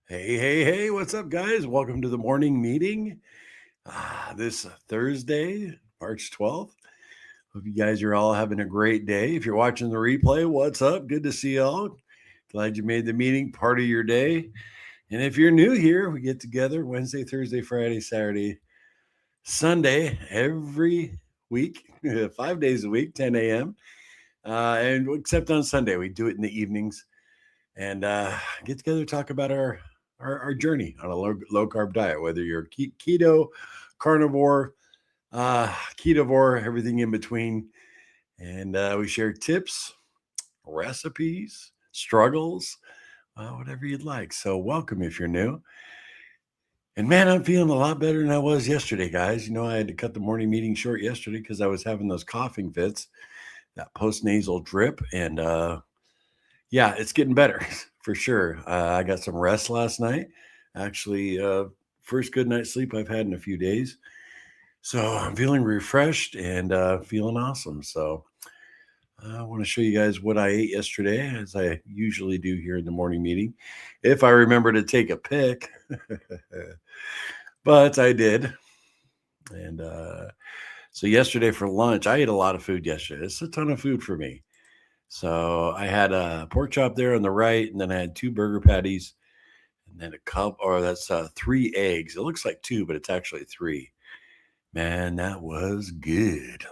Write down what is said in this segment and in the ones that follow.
Hey, what's up, guys? Welcome to the morning meeting. This Thursday, March 12th. Hope you guys are all having a great day. If you're watching the replay, what's up? Good to see y'all. Glad you made the meeting part of your day. And if you're new here, we get together Wednesday, Thursday, Friday, Saturday, Sunday, every week, 5 days a week, 10 a.m. And except on Sunday, we do it in the evenings and get together, talk about our journey on a low carb diet, whether you're keto, carnivore, ketovore, everything in between. And we share tips, recipes, struggles, whatever you'd like. So welcome if you're new. And man, I'm feeling a lot better than I was yesterday, guys. You know, I had to cut the morning meeting short yesterday because I was having those coughing fits, that post-nasal drip. And yeah, it's getting better for sure. I got some rest last night. Actually, first good night's sleep I've had in a few days. So I'm feeling refreshed and feeling awesome. So I want to show you guys what I ate yesterday, as I usually do here in the morning meeting, if I remember to take a pic. But I did. And so yesterday for lunch, I ate a lot of food yesterday. It's a ton of food for me. So I had a pork chop there on the right, and then I had 2 burger patties, and then a cup, or that's 3 eggs. It looks like 2, but it's actually 3. Man, that was good.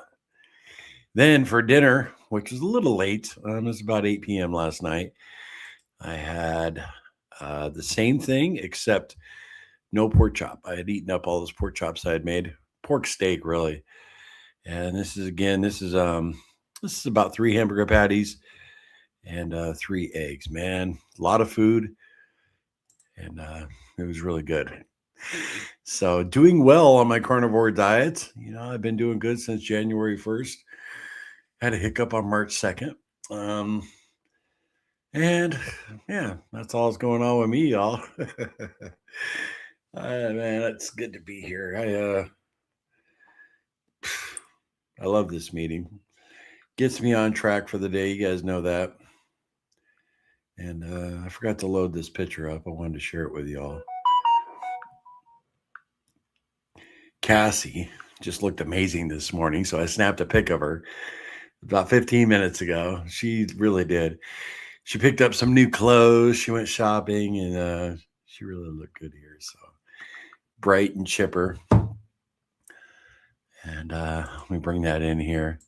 Then for dinner, which was a little late, it was about 8 p.m. last night, I had the same thing except no pork chop. I had eaten up all those pork chops I had made, pork steak really. And this is about 3 hamburger patties and 3 eggs. Man, a lot of food, and it was really good. So doing well on my carnivore diet. You know, I've been doing good since January 1st. Had a hiccup on March 2nd. And yeah, that's all that's going on with me, y'all. Man, it's good to be here. I love this meeting. Gets me on track for the day. You guys know that. And I forgot to load this picture up. I wanted to share it with y'all. Cassie just looked amazing this morning, so I snapped a pic of her about 15 minutes ago. She really did. She picked up some new clothes. She went shopping, and she really looked good here. So bright and chipper. And let me bring that in here.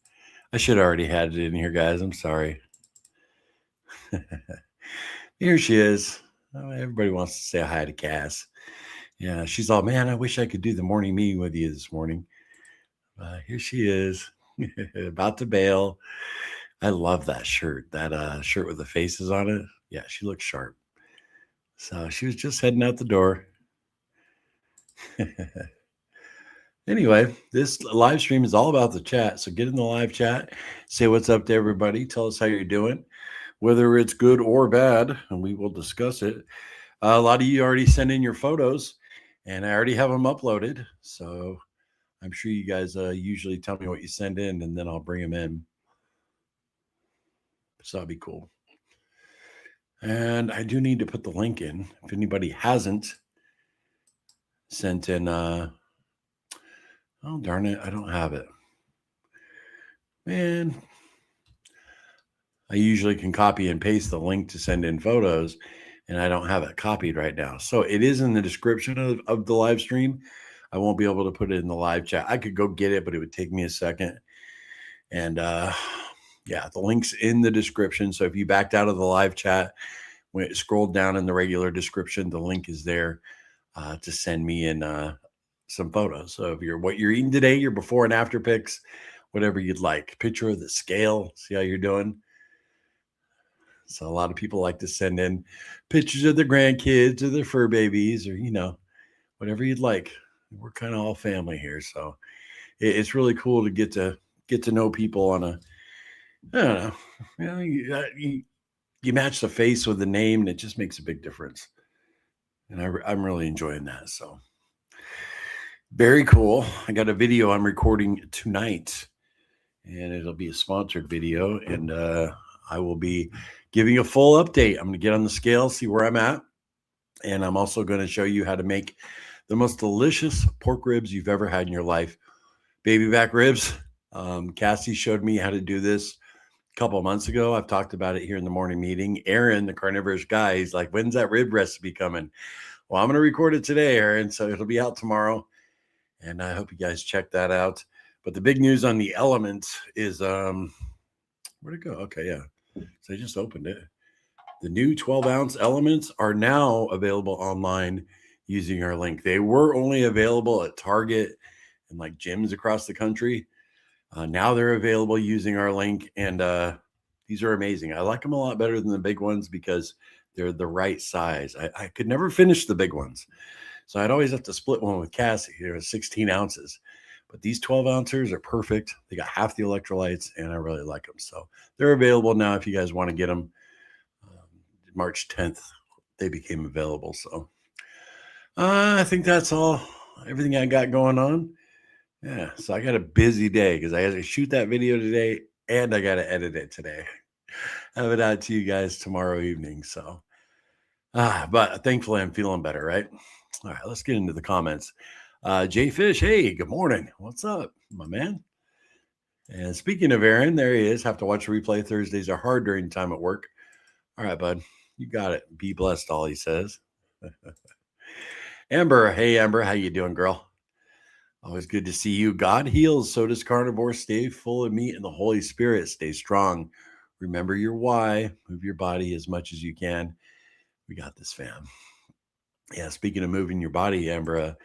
I should have already had it in here, guys. I'm sorry. Here she is. Everybody wants to say hi to Cass. Yeah, she's all, man, I wish I could do the morning meeting with you this morning. Here she is, about to bail. I love that shirt, that shirt with the faces on it. Yeah, she looks sharp. So she was just heading out the door. Anyway, this live stream is all about the chat. So get in the live chat, say what's up to everybody. Tell us how you're doing, whether it's good or bad, and we will discuss it. A lot of you already sent in your photos, and I already have them uploaded. So I'm sure you guys usually tell me what you send in, and then I'll bring them in. So that'd be cool. And I do need to put the link in. If anybody hasn't sent in, oh, darn it, I don't have it. Man, I usually can copy and paste the link to send in photos, and I don't have it copied right now. So it is in the description of the live stream. I won't be able to put it in the live chat. I could go get it, but it would take me a second. And yeah, the link's in the description. So if you backed out of the live chat, when it scrolled down in the regular description, the link is there to send me in some photos. So if you're what you're eating today, your before and after pics, whatever you'd like. Picture of the scale, see how you're doing. So a lot of people like to send in pictures of their grandkids or their fur babies, or, you know, whatever you'd like. We're kind of all family here. So it's really cool to get to know people on a, I don't know, you match the face with the name, and it just makes a big difference. And I'm really enjoying that. So Very cool. I got a video I'm recording tonight, and it'll be a sponsored video, and I will be giving a full update. I'm going to get on the scale, see where I'm at, and I'm also going to show you how to make the most delicious pork ribs you've ever had in your life. Baby back ribs. Cassie showed me how to do this a couple of months ago. I've talked about it here in the morning meeting. Aaron, the carnivorous guy, he's like, when's that rib recipe coming? Well, I'm going to record it today, Aaron, so it'll be out tomorrow. And I hope you guys check that out. But the big news on the elements is, where'd it go? Okay, yeah. So I just opened it. The new 12-ounce elements are now available online using our link. They were only available at Target and like gyms across the country. Now they're available using our link, and these are amazing. I like them a lot better than the big ones because they're the right size. I could never finish the big ones, so I'd always have to split one with Cassie. It was 16 ounces, but these 12 ounces are perfect. They got half the electrolytes, and I really like them. So they're available now if you guys want to get them. March 10th, they became available. So I think that's all, everything I got going on. Yeah, so I got a busy day because I got to shoot that video today and I got to edit it today. Have it out to you guys tomorrow evening. So, but thankfully I'm feeling better, right? All right, let's get into the comments. Jay Fish, hey, good morning. What's up, my man? And speaking of Aaron, there he is. Have to watch a replay. Thursdays are hard during time at work. All right, bud, you got it. Be blessed, all he says. Amber, hey, Amber, how you doing, girl? Always good to see you. God heals, so does carnivore. Stay full of meat and the Holy Spirit. Stay strong. Remember your why. Move your body as much as you can. We got this, fam. Yeah, speaking of moving your body, Amber,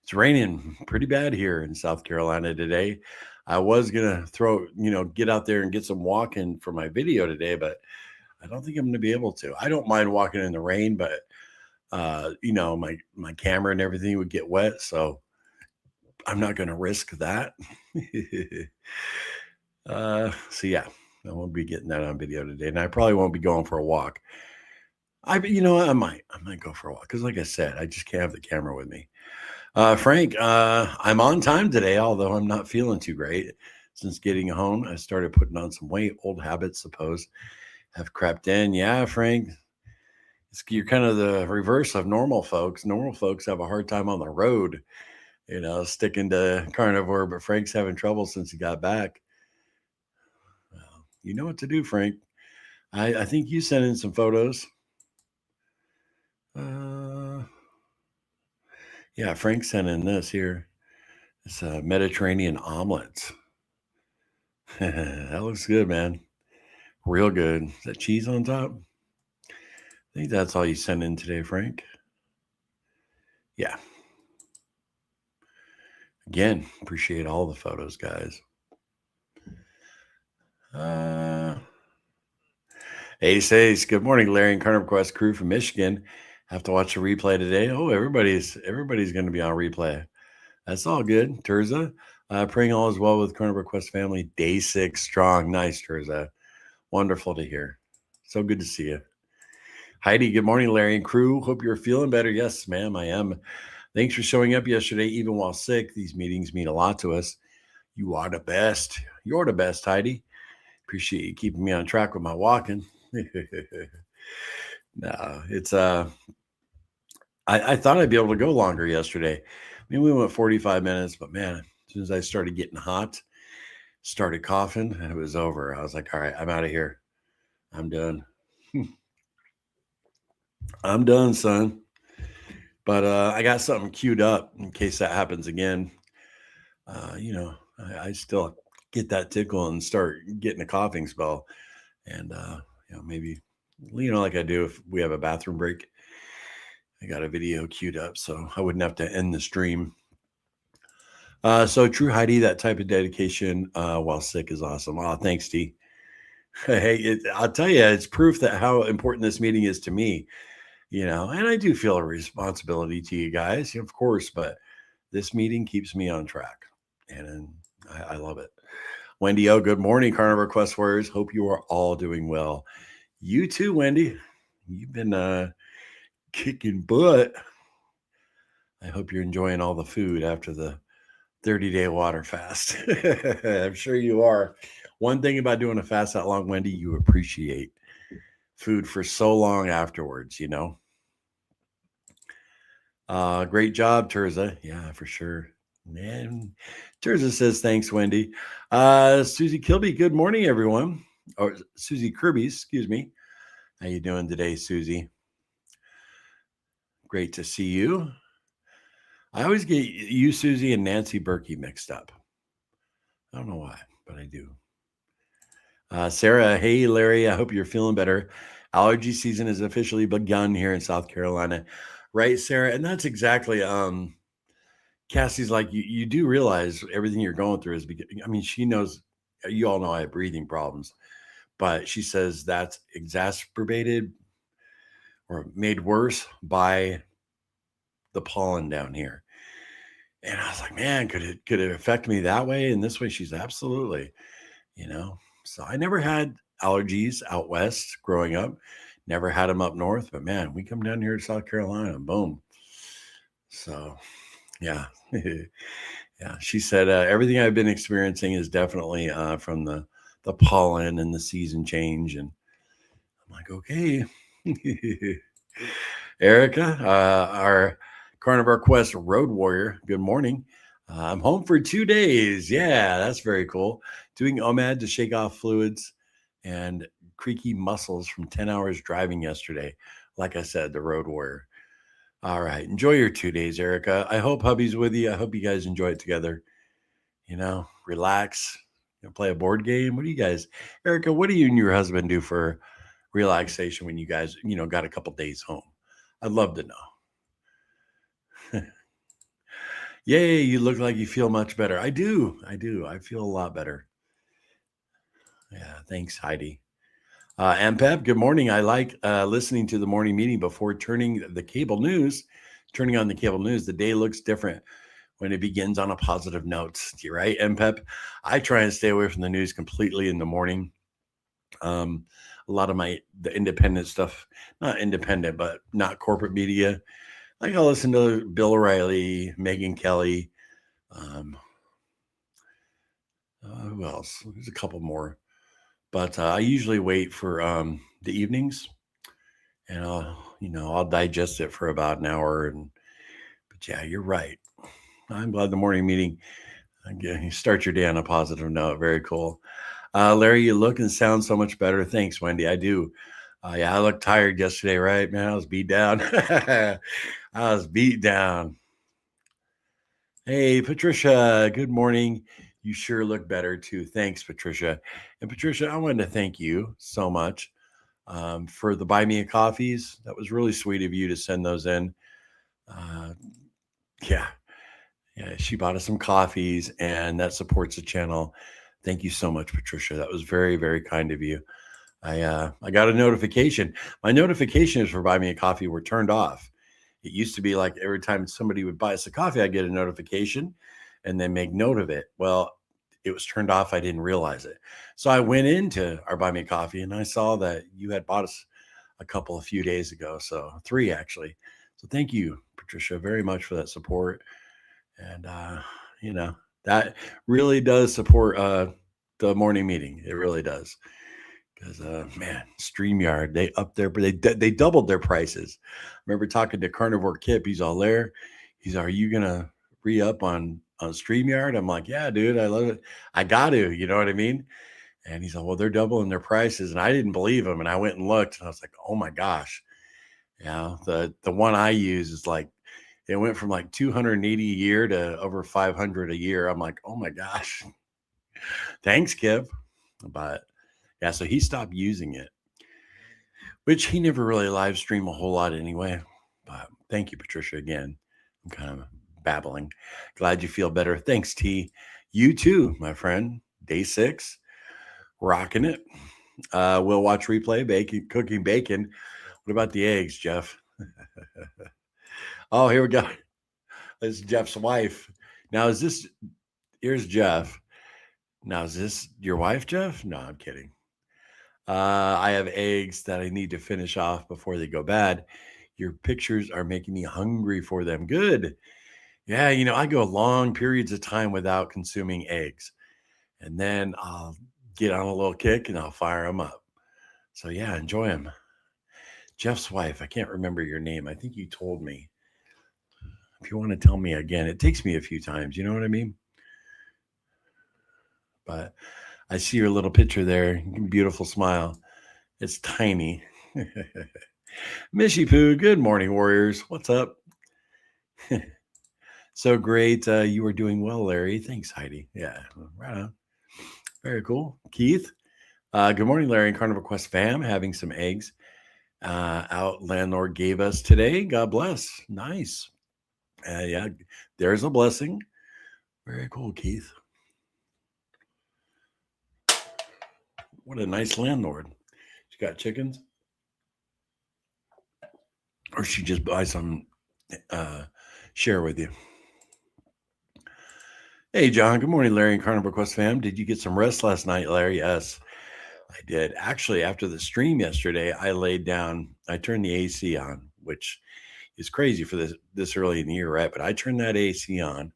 it's raining pretty bad here in South Carolina today. I was going to get out there and get some walking for my video today, but I don't think I'm going to be able to. I don't mind walking in the rain, but, my camera and everything would get wet, so I'm not going to risk that. So yeah, I won't be getting that on video today, and I probably won't be going for a walk. I might go for a walk because, like I said, I just can't have the camera with me. Frank, I'm on time today, although I'm not feeling too great. Since getting home, I started putting on some weight. Old habits, suppose, have crept in. Yeah, Frank, you're kind of the reverse of normal folks. Normal folks have a hard time on the road, sticking to carnivore, but Frank's having trouble since he got back. Well, you know what to do, Frank. I think you sent in some photos. Yeah, Frank sent in this here. It's a Mediterranean omelet. That looks good, man. Real good. Is that cheese on top? I think that's all you sent in today, Frank. Yeah. Again, appreciate all the photos, guys. 86. Good morning, Larry and Carnivore Quest crew from Michigan. Have to watch the replay today. Oh, everybody's going to be on replay. That's all good. Terza, praying all is well with Carnivore Quest family. Day 6 strong. Nice, Terza. Wonderful to hear. So good to see you. Heidi, good morning, Larry and crew. Hope you're feeling better. Yes, ma'am, I am. Thanks for showing up yesterday, even while sick. These meetings mean a lot to us. You are the best. You're the best, Heidi. Appreciate you keeping me on track with my walking. No, it's I thought I'd be able to go longer yesterday. I mean, we went 45 minutes, but man, as soon as I started getting hot, started coughing, and it was over. I was like, all right, I'm out of here. I'm done. I'm done, son. But I got something queued up in case that happens again. I still get that tickle and start getting a coughing spell. And, maybe, like I do if we have a bathroom break. I got a video queued up, so I wouldn't have to end the stream. So true, Heidi, that type of dedication while sick is awesome. Oh, thanks, T. Hey, I'll tell you, it's proof that how important this meeting is to me, and I do feel a responsibility to you guys, of course, but this meeting keeps me on track, and I love it. Wendy, good morning, Carnivore Quest warriors. Hope you are all doing well. You too, Wendy. You've been kicking butt. I hope you're enjoying all the food after the 30-day water fast. I'm sure you are. One thing about doing a fast that long, Wendy, you appreciate food for so long afterwards, Great job, Terza. Yeah, for sure. And Terza says, thanks, Wendy. Susie Kilby, good morning, everyone. Or Susie Kirby, excuse me. How you doing today, Susie? Great to see you. I always get you, Susie, and Nancy Berkey mixed up. I don't know why, but I do. Sarah, hey, Larry, I hope you're feeling better. Allergy season has officially begun here in South Carolina. Right, Sarah? And that's exactly, Cassie's like, you do realize everything you're going through is because, I mean, she knows, you all know I have breathing problems, but she says that's exacerbated or made worse by the pollen down here. And I was like, man, could it affect me that way? And this way, she's absolutely, you know. So I never had allergies out west growing up, never had them up north, but man, we come down here to South Carolina, boom. So yeah. Yeah, she said everything I've been experiencing is definitely from the pollen and the season change, and I'm like, okay. Erica, our Carnivore Quest road warrior. Good morning. I'm home for 2 days. Yeah, that's very cool. Doing OMAD to shake off fluids and creaky muscles from 10 hours driving yesterday. Like I said, the road warrior. All right. Enjoy your 2 days, Erica. I hope hubby's with you. I hope you guys enjoy it together. Relax, play a board game. What do you guys, Erica, what do you and your husband do for relaxation when you guys, got a couple days home? I'd love to know. Yay, you look like you feel much better. I do. I feel a lot better. Yeah, thanks, Heidi. Ampep, good morning. I like listening to the morning meeting before turning on the cable news. The day looks different when it begins on a positive note. Right, MPEP? I try and stay away from the news completely in the morning. A lot of the independent stuff, not independent, but not corporate media. Like I'll listen to Bill O'Reilly, Megyn Kelly. Who else? There's a couple more, but I usually wait for the evenings, and I'll digest it for about an hour. But yeah, you're right. I'm glad the morning meeting. Again, you start your day on a positive note. Very cool. Larry, you look and sound so much better. Thanks, Wendy. I do. Yeah, I looked tired yesterday, right? Man, I was beat down. I was beat down. Hey, Patricia, good morning. You sure look better too. Thanks, Patricia. And Patricia, I wanted to thank you so much for the Buy Me a Coffees. That was really sweet of you to send those in. Yeah, she bought us some coffees, and that supports the channel. Thank you so much, Patricia. That was very, very kind of you. I got a notification. My notifications for Buy Me a Coffee were turned off. It used to be like every time somebody would buy us a coffee, I'd get a notification and then make note of it. Well, it was turned off. I didn't realize it. So I went into our Buy Me a Coffee and I saw that you had bought us a few days ago. So 3 actually. So thank you, Patricia, very much for that support. And, that really does support the morning meeting. It really does. Because man, StreamYard, they up there, but they doubled their prices. I remember talking to Carnivore Kip. He's all there. He's, are you gonna re-up on StreamYard? I'm like, yeah, dude, I love it. I got to, you know what I mean? And he's like, well, they're doubling their prices, and I didn't believe him. And I went and looked, and I was like, oh my gosh, the one I use is like, it went from like 280 a year to over 500 a year. I'm like, oh my gosh, thanks, Kip. But yeah, so he stopped using it, which he never really live stream a whole lot anyway. But thank you, Patricia, again. I'm kind of babbling. Glad you feel better. Thanks, T. You too, my friend. Day 6, rocking it. We'll watch replay, cooking bacon. What about the eggs, Jeff? Oh, here we go. This is Jeff's wife. Now, here's Jeff. Now, is this your wife, Jeff? No, I'm kidding. I have eggs that I need to finish off before they go bad. Your pictures are making me hungry for them. Good. Yeah, I go long periods of time without consuming eggs, and then I'll get on a little kick and I'll fire them up. So yeah, enjoy them. Jeff's wife, I can't remember your name. I think you told me. If you want to tell me again, it takes me a few times. You know what I mean? But I see your little picture there. Beautiful smile. It's tiny. Mishy Poo, good morning, warriors. What's up? So great. You are doing well, Larry. Thanks, Heidi. Yeah, right on. Very cool. Keith, good morning, Larry and Carnivore Quest fam. Having some eggs out Landlord gave us today. God bless. Nice. Yeah, there's a blessing. Very cool, Keith. What a nice landlord. She got chickens, or she just buys some, share with you. Hey, John. Good morning, Larry and Carnivore Quest fam. Did you get some rest last night, Larry? Yes, I did. Actually, after the stream yesterday, I laid down. I turned the AC on, which is crazy for this early in the year, right? But I turned that AC on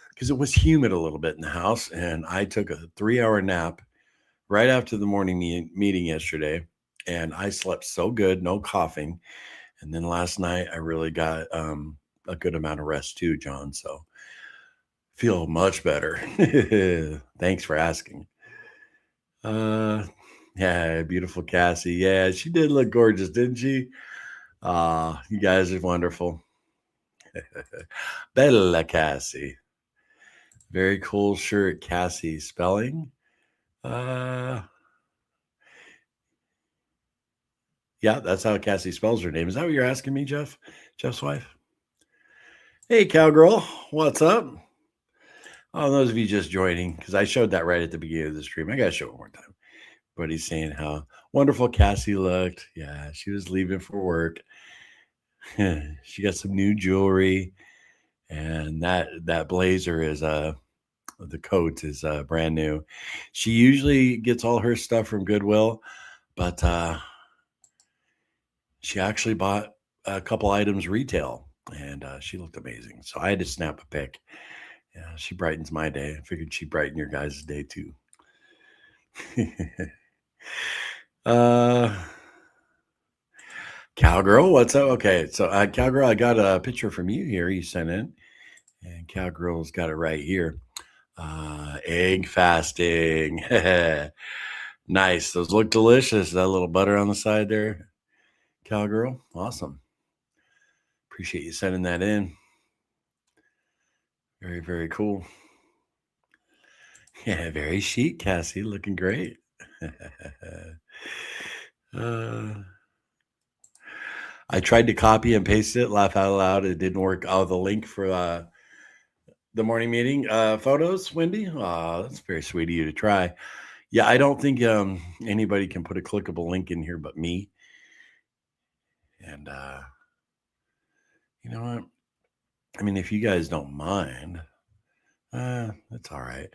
because it was humid a little bit in the house, and I took a 3-hour nap right after the morning meeting yesterday, and I slept so good, no coughing. And then last night, I really got a good amount of rest too, John. So feel much better. Thanks for asking. Yeah, beautiful Cassie. Yeah, she did look gorgeous, didn't she? You guys are wonderful. Bella Cassie. Very cool shirt, Cassie. Spelling? Uh, yeah, that's how Cassie spells her name. Is that what you're asking me, Jeff? Jeff's wife? Hey, cowgirl. What's up? Oh, those of you just joining, because I showed that right at the beginning of the stream. I got to show it one more time. But he's saying how wonderful Cassie looked. Yeah, she was leaving for work. She got some new jewelry, and that blazer is the coat is brand new. She usually gets all her stuff from Goodwill, but she actually bought a couple items retail, and she looked amazing. So I had to snap a pic. Yeah, she brightens my day. I figured she'd brighten your guys' day too. uh, Cowgirl, what's up? Okay, so Cowgirl, I got a picture from you here. You sent in, and Cowgirl's got it right here. Egg fasting. Nice. Those look delicious. That little butter on the side there, Cowgirl. Awesome. Appreciate you sending that in. Very, very cool. Yeah, very chic, Cassie. Looking great. I tried to copy and paste it, laugh out loud. It didn't work. Oh, the link for the morning meeting photos, Wendy. Oh, that's very sweet of you to try. Yeah, I don't think anybody can put a clickable link in here but me. And you know what? I mean, if you guys don't mind, that's all right.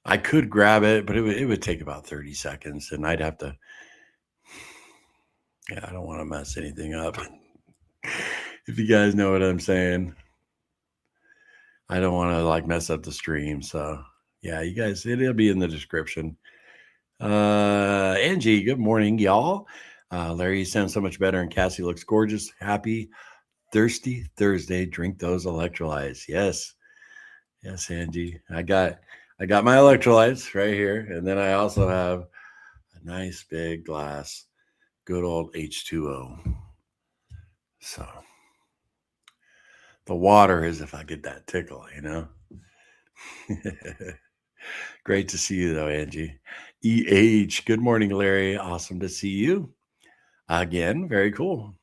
I could grab it, but it would take about 30 seconds, and I'd have to. Yeah, I don't want to mess anything up. If you guys know what I'm saying, I don't want to like mess up the stream. So yeah, you guys, it'll be in the description. Angie, good morning, y'all. Larry, you sound so much better, and Cassie looks gorgeous. Happy Thirsty Thursday. Drink those electrolytes. Yes. Yes, Angie. I got my electrolytes right here. And then I also have a nice big glass, good old H2O. So the water is if I get that tickle, Great to see you though, Angie. EH, good morning, Larry. Awesome to see you. Again, very cool.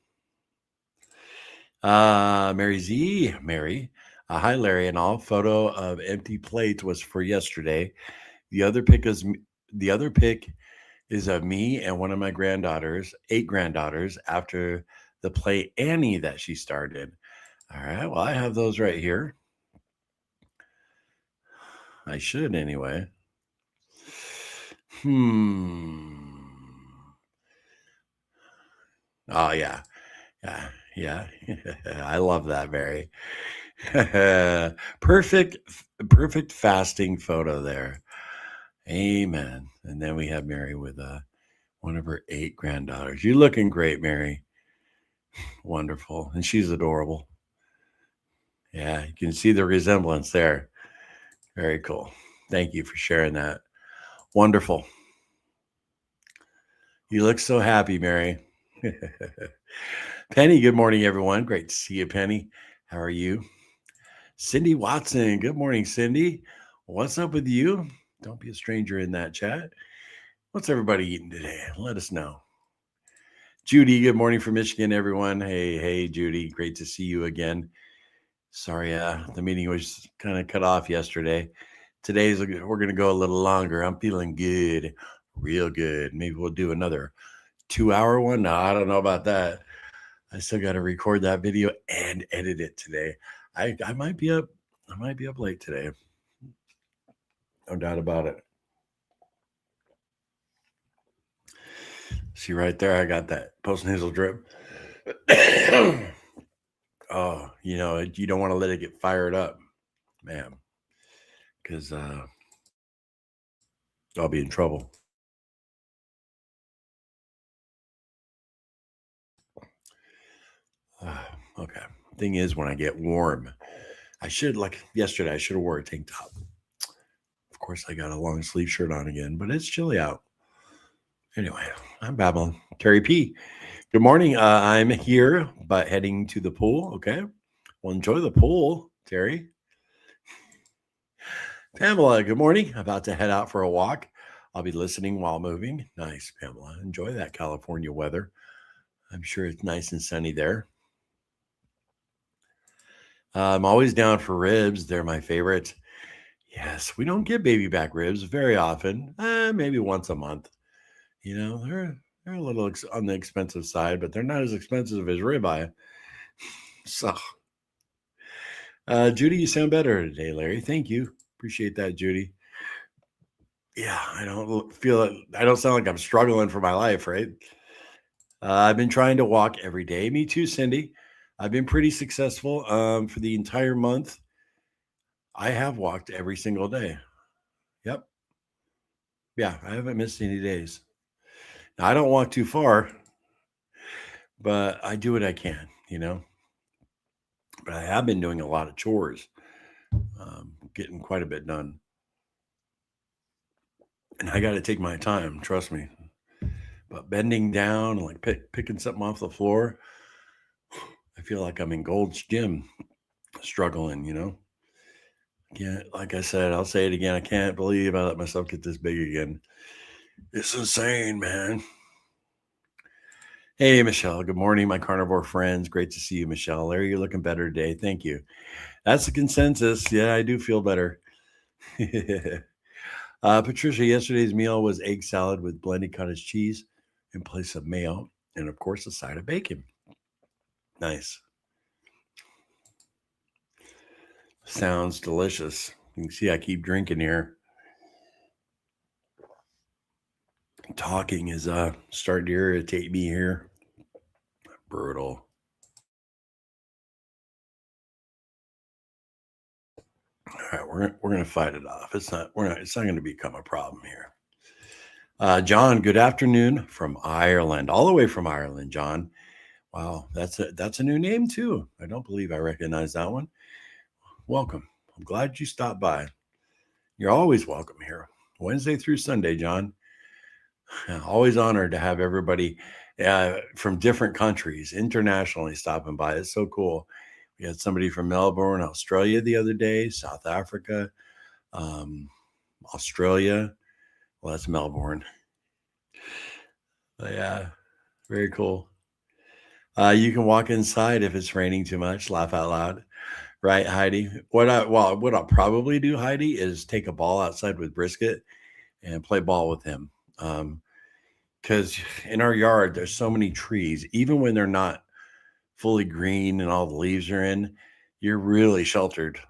Mary Z, Mary. Hi, Larry, and all. Photo of empty plates was for yesterday. The other pic is of me and one of my granddaughters, 8 granddaughters, after the play Annie that she started. All right, well, I have those right here. I should anyway. Oh yeah. Yeah. Yeah. I love that, Mary. Perfect fasting photo there. Amen. And then we have Mary with one of her 8 granddaughters. You're looking great, Mary. Wonderful. And she's adorable. Yeah, you can see the resemblance there. Very cool. Thank you for sharing that. Wonderful. You look so happy, Mary. Penny, good morning, everyone. Great to see you, Penny. How are you? Cindy Watson, good morning, Cindy. What's up with you? Don't be a stranger in that chat. What's everybody eating today? Let us know. Judy, good morning from Michigan, everyone. Hey, Judy. Great to see you again. Sorry, the meeting was kind of cut off yesterday. We're going to go a little longer. I'm feeling good, real good. Maybe we'll do another 2-hour one. No, I don't know about that. I still got to record that video and edit it today. I might be up. I might be up late today. No doubt about it. See right there, I got that Post Nasal drip. Oh, you don't want to let it get fired up, man, because I'll be in trouble. Okay. Thing is, when I get warm, like yesterday, I should have wore a tank top. Of course, I got a long sleeve shirt on again, but it's chilly out. Anyway, I'm babbling. Terry P. Good morning. I'm here, but heading to the pool. Okay. Well, enjoy the pool, Terry. Pamela, good morning. About to head out for a walk. I'll be listening while moving. Nice, Pamela. Enjoy that California weather. I'm sure it's nice and sunny there. I'm always down for ribs. They're my favorite. Yes, we don't get baby back ribs very often. Maybe once a month. They're a little on the expensive side, but they're not as expensive as ribeye. So, Judy, you sound better today, Larry. Thank you. Appreciate that, Judy. Yeah, I don't sound like I'm struggling for my life, right? I've been trying to walk every day. Me too, Cindy. I've been pretty successful for the entire month. I have walked every single day. Yep. Yeah, I haven't missed any days. Now, I don't walk too far, but I do what I can, But I have been doing a lot of chores, getting quite a bit done. And I got to take my time, trust me. But bending down and like picking something off the floor, I feel like I'm in Gold's Gym struggling, Yeah, like I said, I'll say it again. I can't believe I let myself get this big again. It's insane, man. Hey, Michelle. Good morning, my carnivore friends. Great to see you, Michelle. Larry, you're looking better today. Thank you. That's the consensus. Yeah, I do feel better. Patricia, yesterday's meal was egg salad with blended cottage cheese in place of mayo, and of course, a side of bacon. Nice. Sounds delicious. You can see I keep drinking here. Talking is starting to irritate me here. Brutal. All right, we're gonna fight it off. It's not going to become a problem here. John, good afternoon from Ireland, all the way from Ireland, John. Wow, that's a new name too. I don't believe I recognize that one. Welcome. I'm glad you stopped by. You're always welcome here, Wednesday through Sunday, John. Always honored to have everybody from different countries internationally stopping by. It's so cool. We had somebody from Melbourne, Australia the other day, South Africa, Australia. Well, that's Melbourne. But yeah, very cool. You can walk inside if it's raining too much. Laugh out loud, right, Heidi? What I'll probably do, Heidi, is take a ball outside with Brisket and play ball with him. Because in our yard, there's so many trees, even when they're not fully green and all the leaves are in, you're really sheltered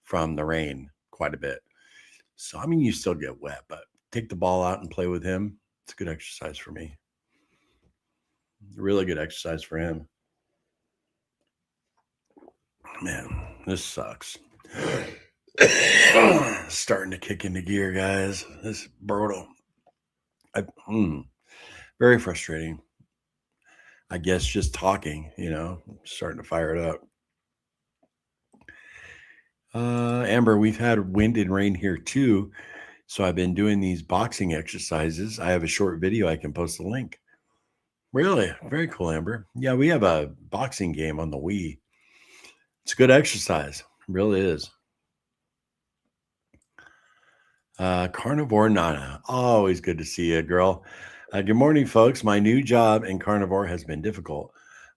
from the rain quite a bit. So, I mean, you still get wet, but take the ball out and play with him. It's a good exercise for me. Really good exercise for him. Man, this sucks. Starting to kick into gear, guys. This is brutal. Very frustrating. I guess just talking, starting to fire it up. Amber, we've had wind and rain here too. So I've been doing these boxing exercises. I have a short video. I can post the link. Really? Very cool, Amber. Yeah, we have a boxing game on the Wii. It's a good exercise. It really is. Carnivore Nana. Always good to see you, girl. Good morning, folks. My new job in Carnivore has been difficult.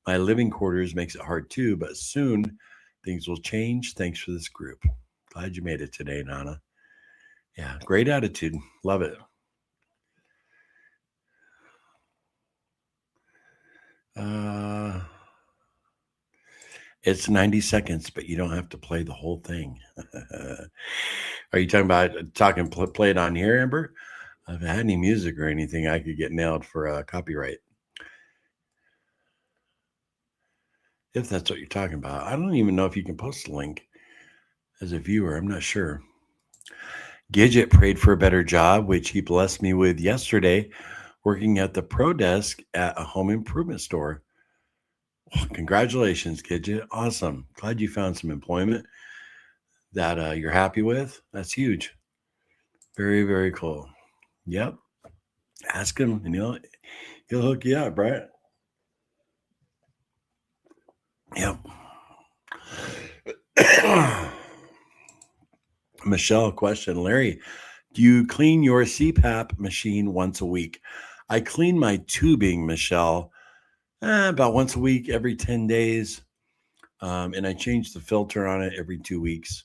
My living quarters makes it hard too, but soon things will change. Thanks for this group. Glad you made it today, Nana. Yeah, great attitude. Love it. It's 90 seconds, but you don't have to play the whole thing. Are you talking about play it on here, Amber? If I had any music or anything, I could get nailed for copyright. If that's what you're talking about. I don't even know if you can post a link as a viewer. I'm not sure. Gidget prayed for a better job, which he blessed me with yesterday, working at the pro desk at a home improvement store. Well, congratulations, Gidget. Awesome. Glad you found some employment that you're happy with. That's huge. Very, very cool. Yep. Ask him and he'll hook you up, right? Yep. Michelle, question. Larry, do you clean your CPAP machine once a week? I clean my tubing, Michelle, about once a week, every 10 days. And I change the filter on it every 2 weeks.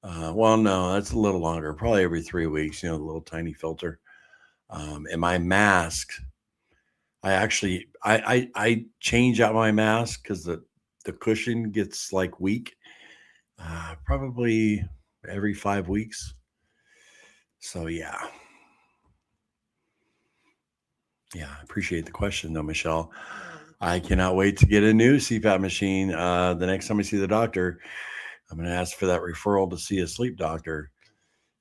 Well, no, that's a little longer, probably every 3 weeks, the little tiny filter. And my mask, I change out my mask because the cushion gets like weak, probably every 5 weeks. So yeah, I appreciate the question though, Michelle. I cannot wait to get a new CPAP machine. The next time I see the doctor, I'm going to ask for that referral to see a sleep doctor,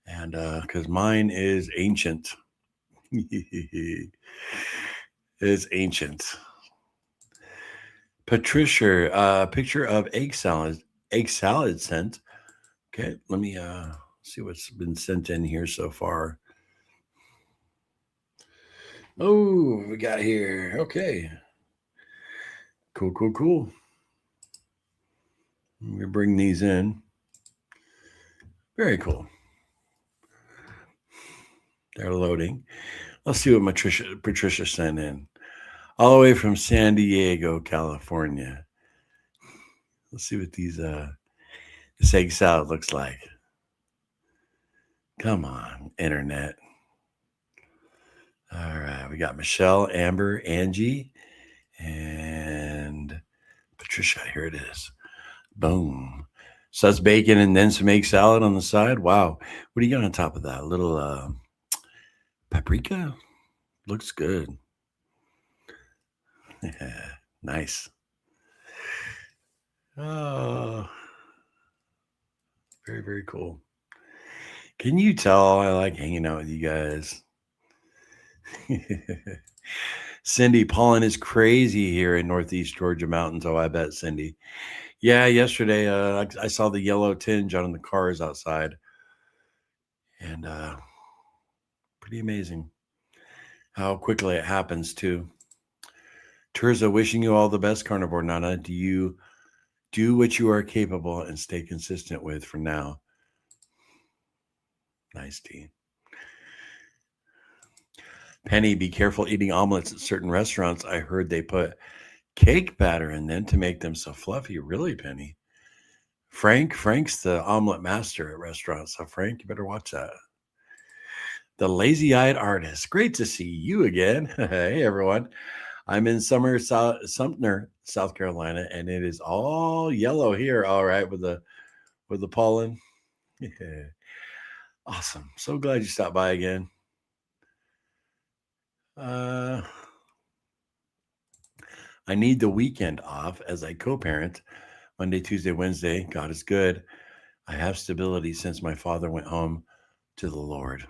and because mine is ancient. It's ancient. Patricia, picture of egg salad sent. Okay, let me see what's been sent in here so far. Oh, we got here. Okay. Cool. We bring these in. Very cool. They're loading. Let's see what Patricia sent in. All the way from San Diego, California. Let's see what this egg salad looks like. Come on, internet. All right, we got Michelle, Amber, Angie, and Patricia. Here it is. Boom. So that's bacon and then some egg salad on the side. Wow. What do you got on top of that? A little paprika? Looks good. Nice. Oh, very, very cool. Can you tell I like hanging out with you guys? Cindy, pollen is crazy here in Northeast Georgia mountains. Oh, I bet, Cindy. Yeah, yesterday I saw the yellow tinge on the cars outside. And pretty amazing how quickly it happens, too. Terza, wishing you all the best, Carnivore Nana. Do you do what you are capable and stay consistent with for now? Nice, T. Penny, be careful eating omelets at certain restaurants. I heard they put cake batter in them to make them so fluffy. Really, Penny? Frank's the omelet master at restaurants. So, Frank, you better watch that. The lazy-eyed artist. Great to see you again. Hey, everyone. I'm in Sumner, South Carolina, and it is all yellow here. All right, with the pollen. Yeah. Awesome. So glad you stopped by again. I need the weekend off as I co-parent Monday, Tuesday, Wednesday, God is good. I have stability since my father went home to the Lord.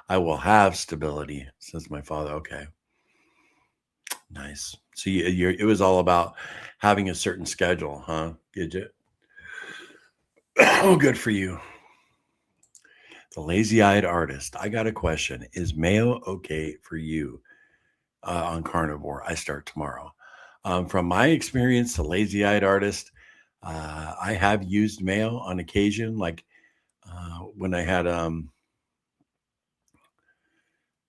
I will have stability since my father. Okay. Nice. So it was all about having a certain schedule, huh? Gidget? Oh, good for you. The lazy-eyed artist. I got a question. Is Mayo okay for you on Carnivore? I start tomorrow. From my experience, the lazy-eyed artist, I have used Mayo on occasion, like when I had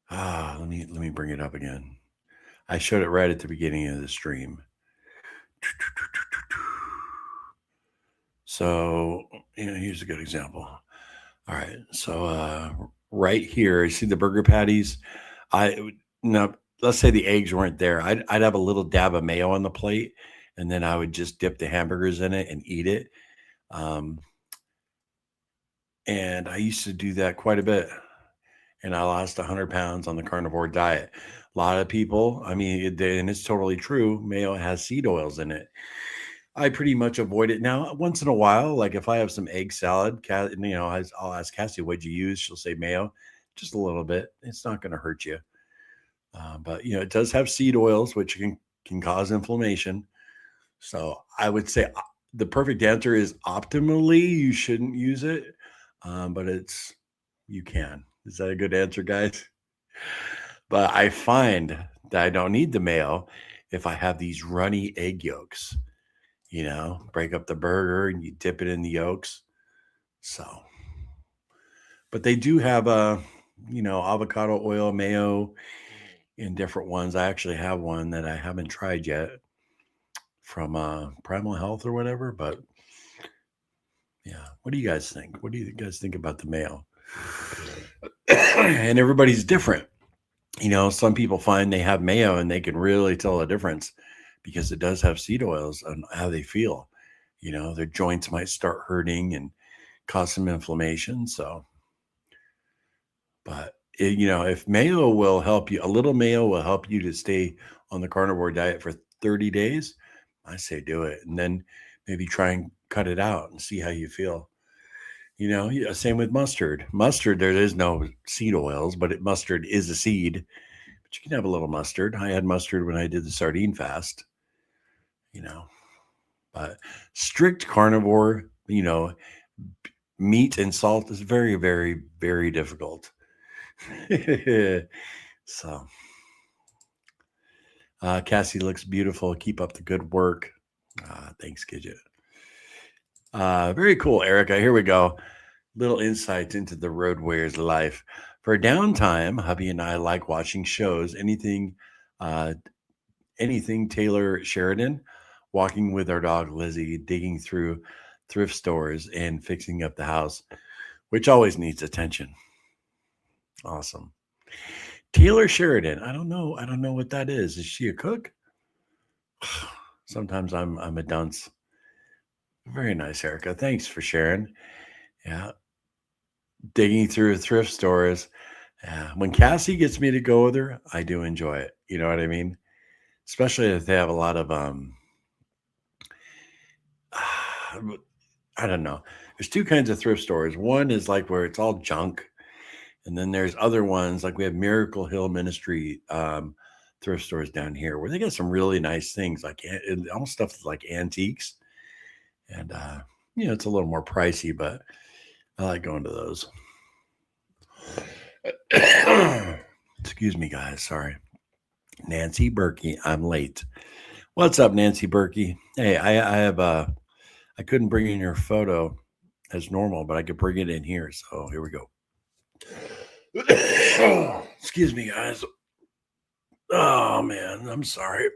let me bring it up again. I showed it right at the beginning of the stream. So, here's a good example. All right. So, right here, you see the burger patties? No, let's say the eggs weren't there. I'd have a little dab of mayo on the plate, and then I would just dip the hamburgers in it and eat it. Um, and I used to do that quite a bit. And I lost 100 pounds on the carnivore diet. A lot of people, I mean, and it's totally true, mayo has seed oils in it. I pretty much avoid it now. Once in a while, like if I have some egg salad, I'll ask Cassie, "What'd you use?" She'll say mayo, just a little bit. It's not going to hurt you, but it does have seed oils, which can cause inflammation. So I would say the perfect answer is optimally you shouldn't use it, but you can. Is that a good answer, guys? But I find that I don't need the mayo if I have these runny egg yolks. Break up the burger and you dip it in the yolks. So, but they do have avocado oil, mayo in different ones. I actually have one that I haven't tried yet from Primal Health or whatever. But yeah, what do you guys think? What do you guys think about the mayo? And everybody's different. Some people find they have mayo and they can really tell the difference because it does have seed oils and how they feel. Their joints might start hurting and cause some inflammation. So, but if mayo will help you, a little mayo will help you to stay on the carnivore diet for 30 days. I say do it, and then maybe try and cut it out and see how you feel. Same with mustard. Mustard, there is no seed oils, but mustard is a seed. But you can have a little mustard. I had mustard when I did the sardine fast. But strict carnivore, meat and salt is very, very, very difficult. So, Cassie looks beautiful. Keep up the good work. Thanks, Gidget. Very cool, Erica. Here we go. Little insights into the road warrior's life. For downtime, hubby and I like watching shows. Anything Taylor Sheridan, walking with our dog Lizzie, digging through thrift stores and fixing up the house, which always needs attention. Awesome. Taylor Sheridan. I don't know what that is. Is she a cook? Sometimes I'm a dunce. Very nice, Erica. Thanks for sharing. Yeah. Digging through thrift stores. Yeah. When Cassie gets me to go with her, I do enjoy it. You know what I mean? Especially if they have a lot of I don't know. There's two kinds of thrift stores. One is like where it's all junk. And then there's other ones like we have Miracle Hill Ministry thrift stores down here where they got some really nice things, like almost stuff like antiques. And, it's a little more pricey, but I like going to those. Excuse me, guys. Sorry. Nancy Berkey, I'm late. What's up, Nancy Berkey? Hey, I couldn't bring in your photo as normal, but I could bring it in here. So here we go. Excuse me, guys. Oh man, I'm sorry.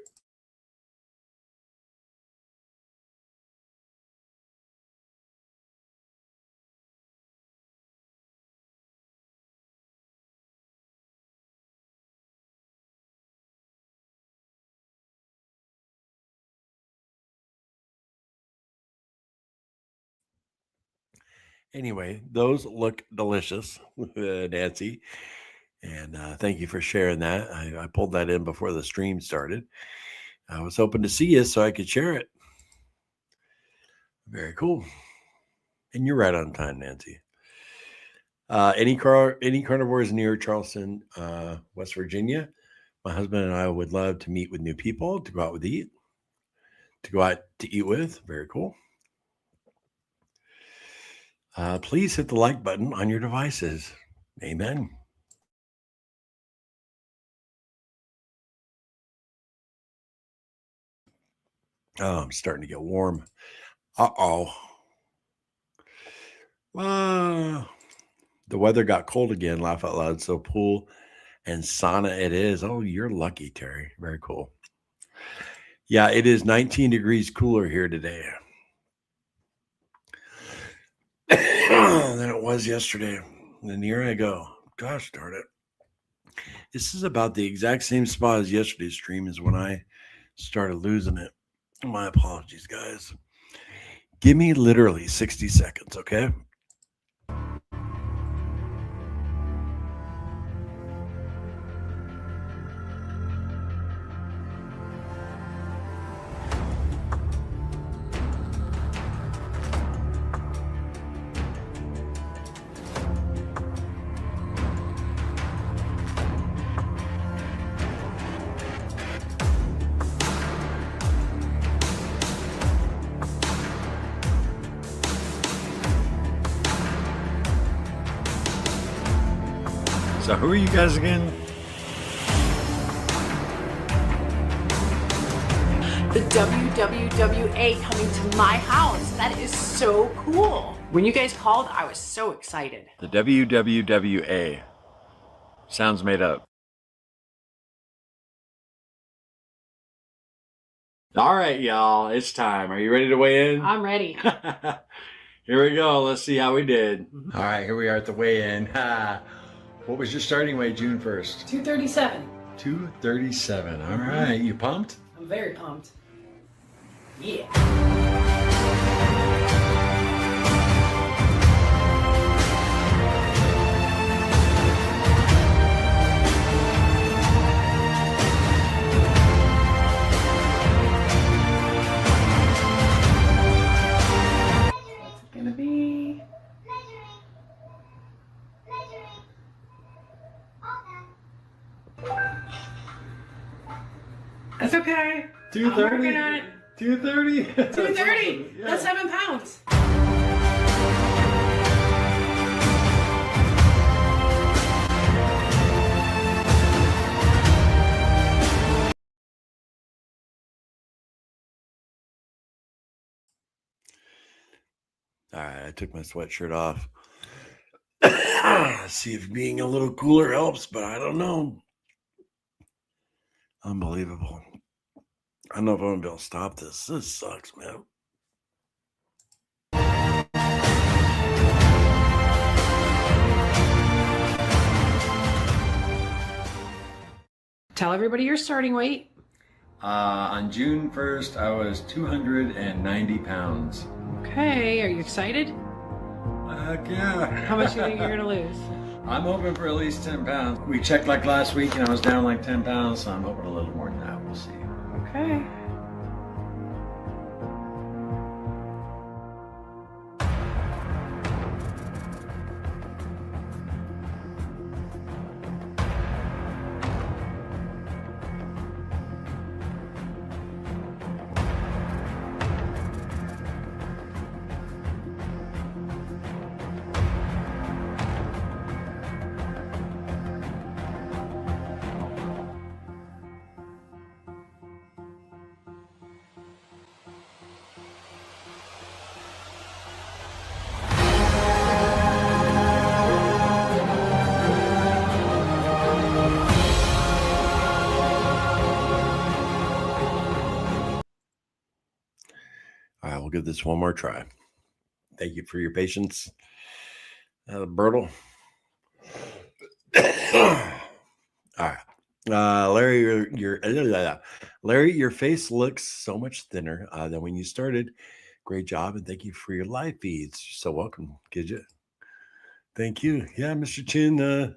Anyway, those look delicious, Nancy. And thank you for sharing that. I pulled that in before the stream started. I was hoping to see you so I could share it. Very cool. And you're right on time, Nancy. Any carnivores near Charleston, West Virginia? My husband and I would love to meet with new people, to go out to eat with. Very cool. Please hit the like button on your devices. Amen. Oh, I'm starting to get warm. Uh-oh. The weather got cold again, laugh out loud. So pool and sauna it is. Oh, you're lucky, Terry. Very cool. Yeah, it is 19 degrees cooler here today than it was yesterday. And here I go. Gosh darn it. This is about the exact same spot as yesterday's stream is when I started losing it. My apologies, guys. Give me literally 60 seconds, okay? So who are you guys again? The WWWA coming to my house. That is so cool. When you guys called, I was so excited. The WWWA. Sounds made up. All right, y'all. It's time. Are you ready to weigh in? I'm ready. Here we go. Let's see how we did. All right, here we are at the weigh-in. What was your starting weight June 1st? 237. 237. All right. You pumped? I'm very pumped. Yeah. What's it gonna be? That's okay. 230. I'm working on it. 230. 230. Yeah. That's 7 pounds. All right, I took my sweatshirt off. See if being a little cooler helps, but I don't know. Unbelievable. I don't know if I'm gonna be able to stop this. This sucks, man. Tell everybody your starting weight. On June 1st, I was 290 pounds. Okay, are you excited? Heck yeah. How much do you think you're gonna lose? I'm hoping for at least 10 pounds. We checked like last week and I was down like 10 pounds, so I'm hoping a little more than that. We'll see. Okay. All right, we'll give this one more try. Thank you for your patience, Bertle. All right, Larry, Larry, your face looks so much thinner than when you started. Great job, and thank you for your live feeds. You're so welcome, Gidget. Thank you. Yeah, Mr. Chin,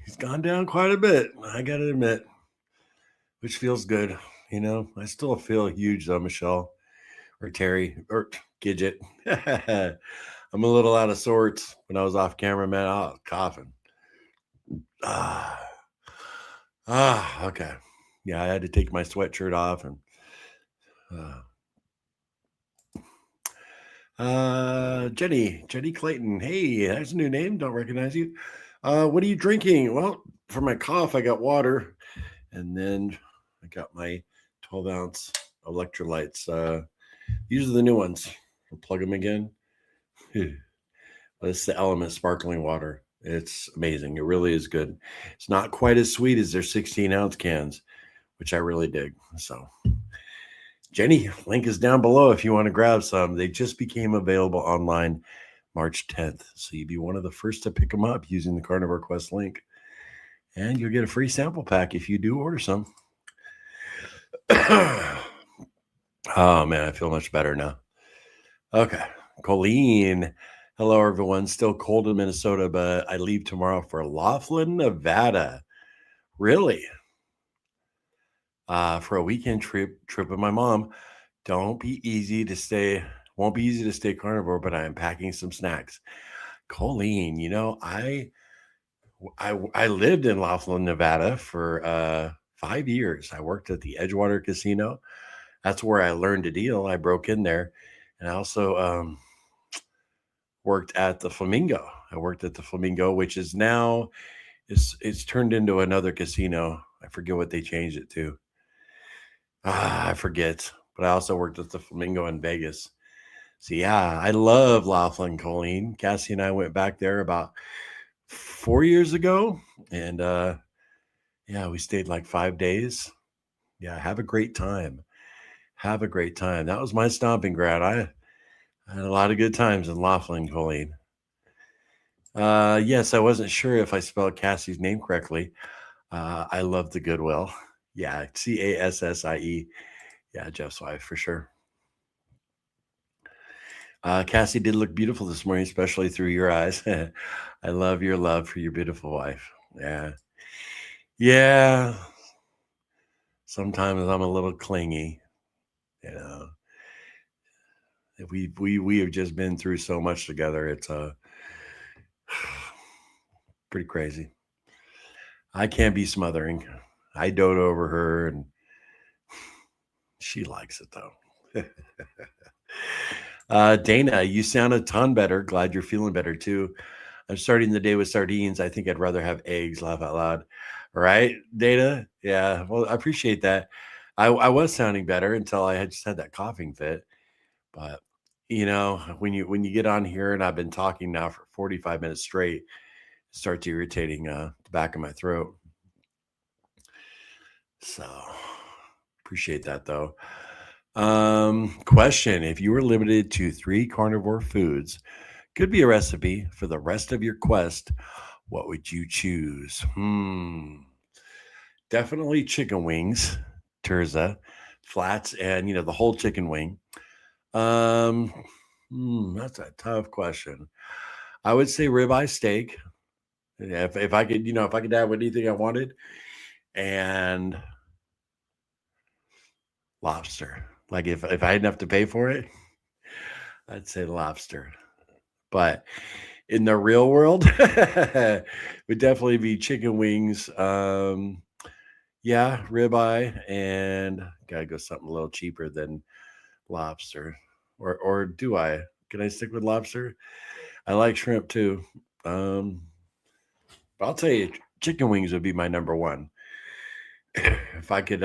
he's gone down quite a bit. I gotta admit, which feels good. You know, I still feel huge though, Michelle. or Terry or Gidget. I'm a little out of sorts. When I was off camera, man, I was coughing. Okay. Yeah, I had to take my sweatshirt off and Jenny Clayton. Hey, that's a new name. Don't recognize you. What are you drinking? Well, for my cough, I got water, and then I got my 12-ounce electrolytes. These are the new ones. I'll plug them again. It's the Element sparkling water. It's amazing. It really is good. It's not quite as sweet as their 16-ounce cans, which I really dig. So, Jenny, link is down below if you want to grab some. They just became available online March 10th. So you'd be one of the first to pick them up using the Carnivore Quest link. And you'll get a free sample pack if you do order some. Oh, man, I feel much better now. Okay. Colleen. Hello, everyone. Still cold in Minnesota, but I leave tomorrow for Laughlin, Nevada. Really? For a weekend trip with my mom. Won't be easy to stay carnivore, but I am packing some snacks. Colleen, I lived in Laughlin, Nevada for 5 years. I worked at the Edgewater Casino. That's where I learned to deal. I broke in there, and I also worked at the Flamingo. I worked at the Flamingo, which is now it's turned into another casino. I forget what they changed it to. I forget. But I also worked at the Flamingo in Vegas. So yeah, I love Laughlin, Colleen. Cassie and I went back there about 4 years ago, and yeah, we stayed like 5 days. Yeah, have a great time. Have a great time. That was my stomping ground. I had a lot of good times in Laughlin, Colleen. Yes, I wasn't sure if I spelled Cassie's name correctly. I love the Goodwill. Yeah, Cassie. Yeah, Jeff's wife for sure. Cassie did look beautiful this morning, especially through your eyes. I love your love for your beautiful wife. Yeah. Yeah. Sometimes I'm a little clingy. We have just been through so much together. It's pretty crazy. I can't be smothering. I dote over her, and she likes it though. Dana, you sound a ton better. Glad you're feeling better too. I'm starting the day with sardines. I think I'd rather have eggs. Laugh out loud. Right, Dana? Yeah. Well, I appreciate that. I was sounding better until I had just had that coughing fit. But when you get on here and I've been talking now for 45 minutes straight, it starts irritating the back of my throat. So appreciate that though. Question: if you were limited to 3 carnivore foods, could be a recipe for the rest of your quest, what would you choose? Definitely chicken wings, terza, flats, and the whole chicken wing. That's a tough question. I would say ribeye steak. Yeah, if I could, if I could have anything I wanted, and lobster. Like if I had enough to pay for it, I'd say lobster. But in the real world, would definitely be chicken wings. Yeah, ribeye, and gotta go something a little cheaper than lobster. Or do I? Can I stick with lobster? I like shrimp too. But I'll tell you, chicken wings would be my number one. If I could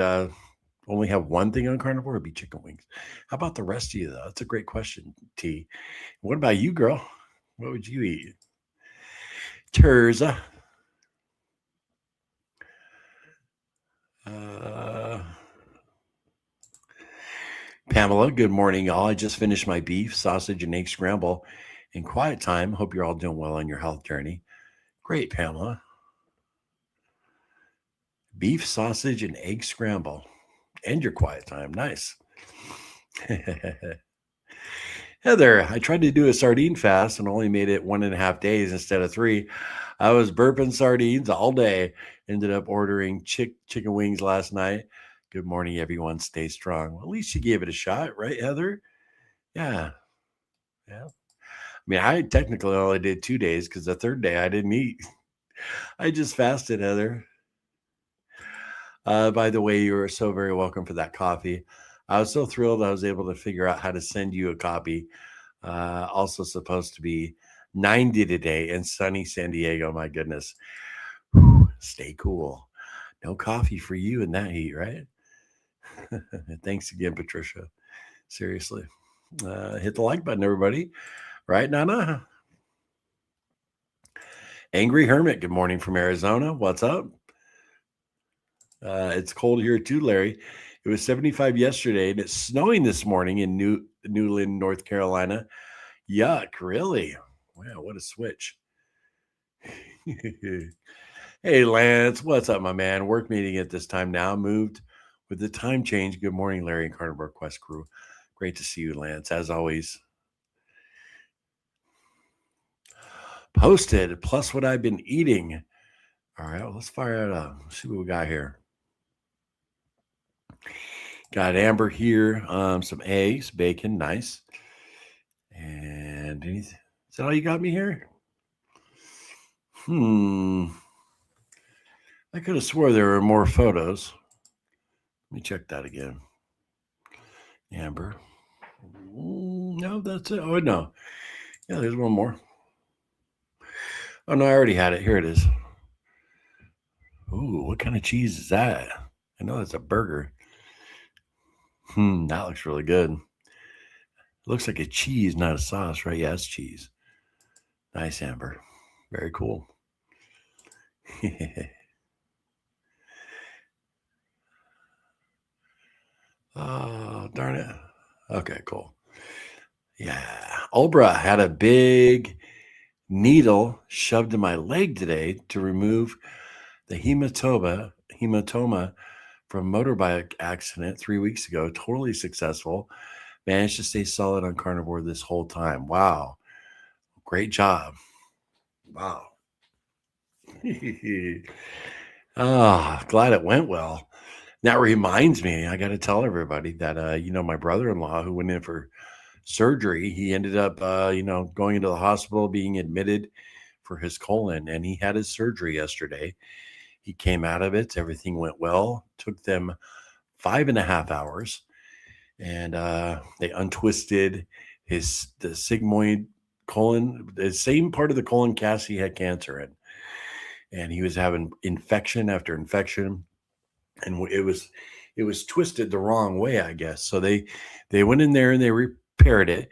only have one thing on carnivore, it'd be chicken wings. How about the rest of you though? That's a great question, T. What about you, girl? What would you eat? Terza. Pamela, good morning, y'all. I just finished my beef, sausage, and egg scramble in quiet time. Hope you're all doing well on your health journey. Great, Pamela. Beef, sausage, and egg scramble. And your quiet time. Nice. Heather, I tried to do a sardine fast and only made it 1.5 days instead of 3. I was burping sardines all day. Ended up ordering chicken wings last night. Good morning, everyone. Stay strong. Well, at least you gave it a shot, right, Heather? Yeah. Yeah. I mean, I technically only did 2 days because the third day I didn't eat. I just fasted, Heather. By the way, you are so very welcome for that coffee. I was so thrilled I was able to figure out how to send you a copy. Also supposed to be 90 today in sunny San Diego. My goodness. Whew, stay cool. No coffee for you in that heat, right? Thanks again, Patricia. Seriously. Hit the like button, everybody. Right, Nana? Angry Hermit, good morning from Arizona. What's up? It's cold here too, Larry. It was 75 yesterday, and it's snowing this morning in Newland, North Carolina. Yuck, really? Wow, what a switch. Hey, Lance, what's up, my man? Work meeting at this time now. Moved with the time change. Good morning, Larry and Carnivore Quest crew. Great to see you, Lance, as always. Posted, plus what I've been eating. All right, well, let's fire it up. Let's see what we got here. Got Amber here, some eggs, bacon, nice. And anything, is that all you got me here? I could have swore there were more photos. Let me check that again. Amber. No, that's it. Oh, no. Yeah, there's one more. Oh, no, I already had it. Here it is. Ooh, what kind of cheese is that? I know that's a burger. That looks really good. It looks like a cheese, not a sauce, right? Yeah, it's cheese. Nice, Amber. Very cool. Oh, darn it. Okay, cool. Yeah. Oprah had a big needle shoved in my leg today to remove the hematoma from motorbike accident 3 weeks ago. Totally successful. Managed to stay solid on carnivore this whole time. Wow. Great job. Wow. Glad it went well. That reminds me, I got to tell everybody that, my brother-in-law who went in for surgery, he ended up, going into the hospital, being admitted for his colon, and he had his surgery yesterday. He came out of it. Everything went well. Took them 5.5 hours, and they untwisted the sigmoid colon, the same part of the colon Cassie had cancer in, and he was having infection after infection, and it was twisted the wrong way, I guess. So they went in there and they repaired it,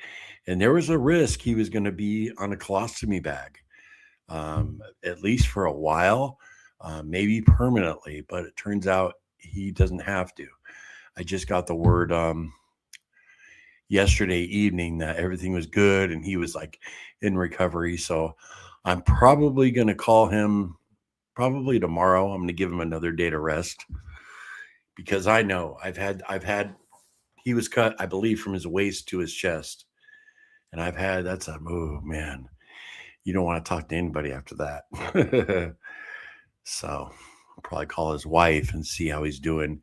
and there was a risk he was going to be on a colostomy bag, at least for a while, maybe permanently. But it turns out he doesn't have to. I just got the word yesterday evening that everything was good and he was like in recovery. So I'm probably going to call him probably tomorrow. I'm going to give him another day to rest, because I know I've had he was cut, I believe, from his waist to his chest. And oh man, you don't want to talk to anybody after that. So I'll probably call his wife and see how he's doing,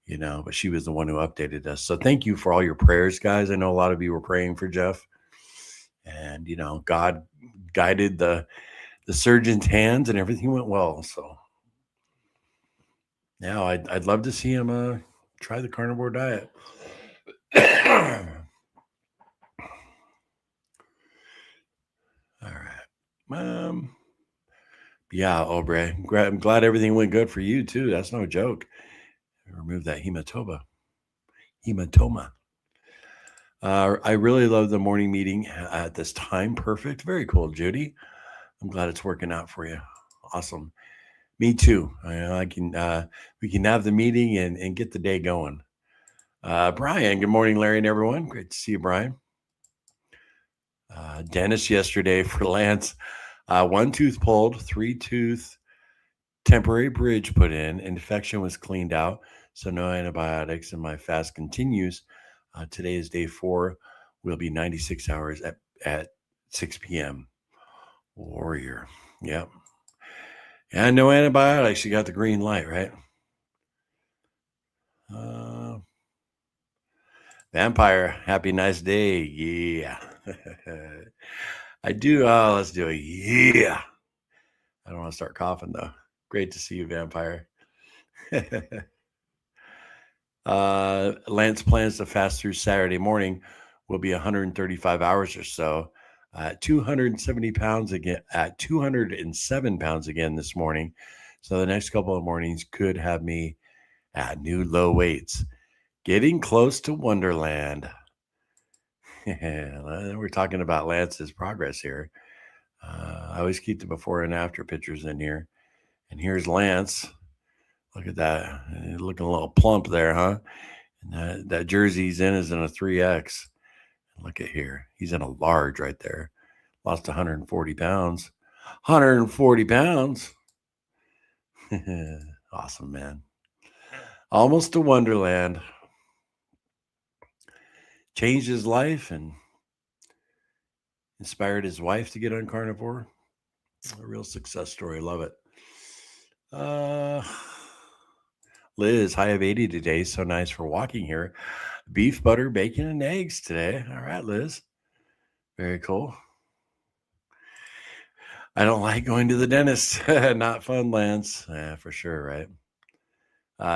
but she was the one who updated us. So thank you for all your prayers, guys. I know a lot of you were praying for Jeff, and, God guided the surgeon's hands and everything went well. So now I'd love to see him try the carnivore diet. All right. Yeah, Aubrey. I'm glad everything went good for you too. That's no joke. Remove that hematoma. I really love the morning meeting at this time. Perfect. Very cool, Judy. I'm glad it's working out for you. Awesome. Me too. I can. We can have the meeting and get the day going. Brian. Good morning, Larry and everyone. Great to see you, Brian. Dentist yesterday for Lance. 1 tooth pulled, 3 tooth temporary bridge put in. Infection was cleaned out, so no antibiotics, and my fast continues. Today is day 4. We'll be 96 hours at 6 p.m. Warrior. Yep. And no antibiotics. You got the green light, right? Vampire, happy nice day. Yeah. I do. Let's do it. Yeah. I don't want to start coughing though. Great to see you, Vampire. Lance plans to fast through Saturday morning will be 135 hours or so. 270 pounds again at 207 pounds again this morning. So the next couple of mornings could have me at new low weights. Getting close to Wonderland. We're talking about Lance's progress here. I always keep the before and after pictures in here. And here's Lance. Look at that. Looking a little plump there, huh? And that jersey he's in is in a 3X. Look at here. He's in a large right there. Lost 140 pounds. 140 pounds. Awesome, man. Almost to Wonderland. Changed his life and inspired his wife to get on carnivore. A real success story. Love it. Liz, high of 80 today. So nice for walking here. Beef, butter, bacon, and eggs today. All right, Liz. Very cool. I don't like going to the dentist. Not fun, Lance. Yeah, for sure, right?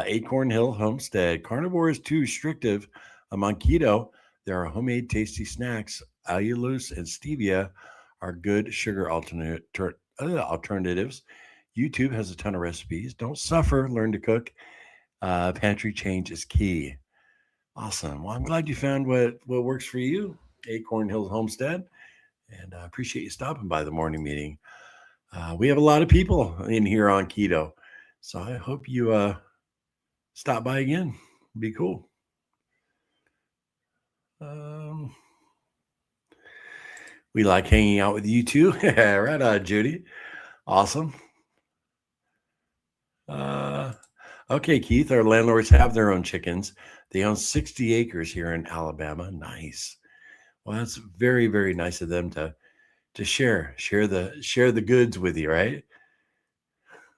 Acorn Hill Homestead. Carnivore is too restrictive. Among keto, there are homemade tasty snacks. Allulose and stevia are good sugar alternatives. YouTube has a ton of recipes. Don't suffer. Learn to cook. Pantry change is key. Awesome. Well, I'm glad you found what works for you, Acorn Hills Homestead. And I appreciate you stopping by the morning meeting. We have a lot of people in here on keto. So I hope you stop by again. It'd be cool. We like hanging out with you too. Right on, Judy. Awesome. Okay, Keith, our landlords have their own chickens. They own 60 acres here in Alabama. Nice. Well, that's very, very nice of them to share the goods with you, right?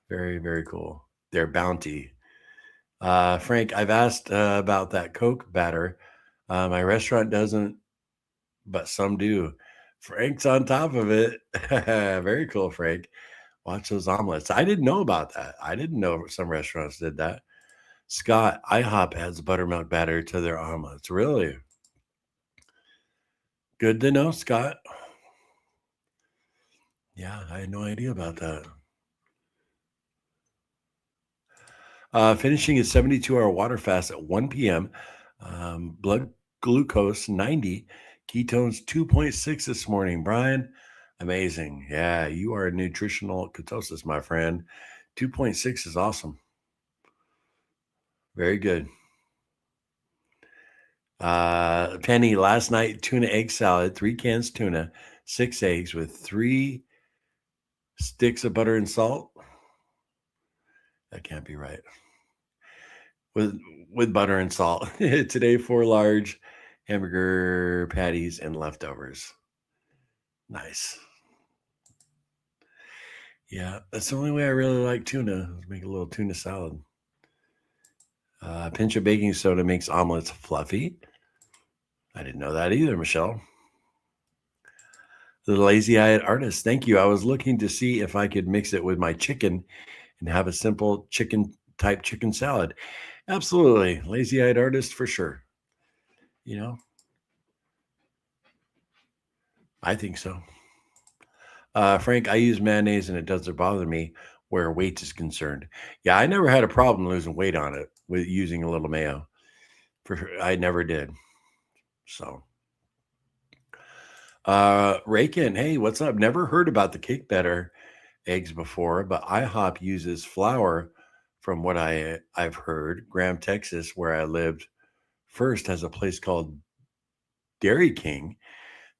Very, very cool. Their bounty. Frank, I've asked about that Coke batter. My restaurant doesn't, but some do. Frank's on top of it. Very cool, Frank. Watch those omelets. I didn't know about that. I didn't know some restaurants did that. Scott, IHOP adds buttermilk batter to their omelets. Really? Good to know, Scott. Yeah, I had no idea about that. Finishing a 72-hour water fast at 1 p.m. Blood glucose 90, ketones 2.6 this morning. Brian, amazing. Yeah, you are a nutritional ketosis, my friend. 2.6 is awesome. Very good. Penny, last night, tuna egg salad, 3 cans tuna, 6 eggs with 3 sticks of butter and salt. That can't be right. With butter and salt. Today, 4 large hamburger patties and leftovers. Nice. Yeah, that's the only way I really like tuna. Is make a little tuna salad. A pinch of baking soda makes omelets fluffy. I didn't know that either, Michelle. The lazy-eyed artist. Thank you. I was looking to see if I could mix it with my chicken and have a simple chicken salad. Absolutely. Lazy-eyed artist for sure. You know, I think so. Frank, I use mayonnaise and it doesn't bother me where weight is concerned. Yeah, I never had a problem losing weight on it with using a little mayo. For sure, I never did. So, Raykin, hey, what's up? Never heard about the cake batter eggs before, but IHOP uses flour. From what I've heard, Graham, Texas, where I lived first, has a place called Dairy King